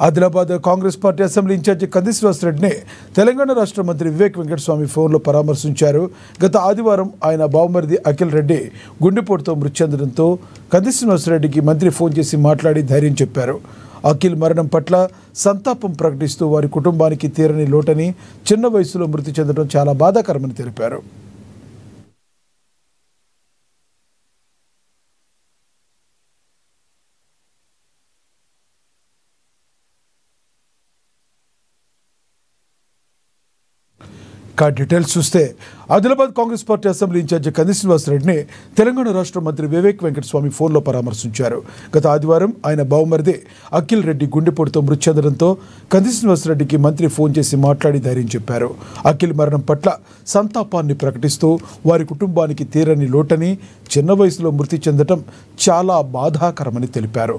Adilabad Congress party assembly incharge Kandi శ్రీనివాసరెడ్డిని తెలంగాణ రాష్ట్ర మంత్రి వివేక్ వెంకటస్వామి ఫోన్లో పరామర్శించారు. గత ఆదివారం ఆయన బావమరిది అఖిల్ రెడ్డి గుండెపోటుతో మృతి చెందడంతో కంది శ్రీనివాసరెడ్డికి మంత్రి ఫోన్ చేసి మాట్లాడి ధైర్యం చెప్పారు. అఖిల్ మరణం పట్ల సంతాపం ప్రకటిస్తూ వారి కుటుంబానికి తీరని లోటని, చిన్న వయసులో మృతి చెందడం చాలా బాధాకరమని తెలిపారు. డీటెయిల్స్ చూస్తే Adilabad Congress party assembly incharge Kandi శ్రీనివాసరెడ్డిని తెలంగాణ రాష్ట్ర మంత్రి వివేక్ వెంకటస్వామి ఫోన్లో పరామర్శించారు. గత ఆదివారం ఆయన బావమరిది అఖిల్ రెడ్డి గుండెపోటుతో మృతి చెందడంతో కంది శ్రీనివాసరెడ్డికి మంత్రి ఫోన్ చేసి మాట్లాడి ధైర్యం చెప్పారు. అఖిల్ మరణం పట్ల సంతాపాన్ని ప్రకటిస్తూ వారి కుటుంబానికి తీరని లోటని, చిన్న వయసులో మృతి చెందడం చాలా బాధాకరమని తెలిపారు.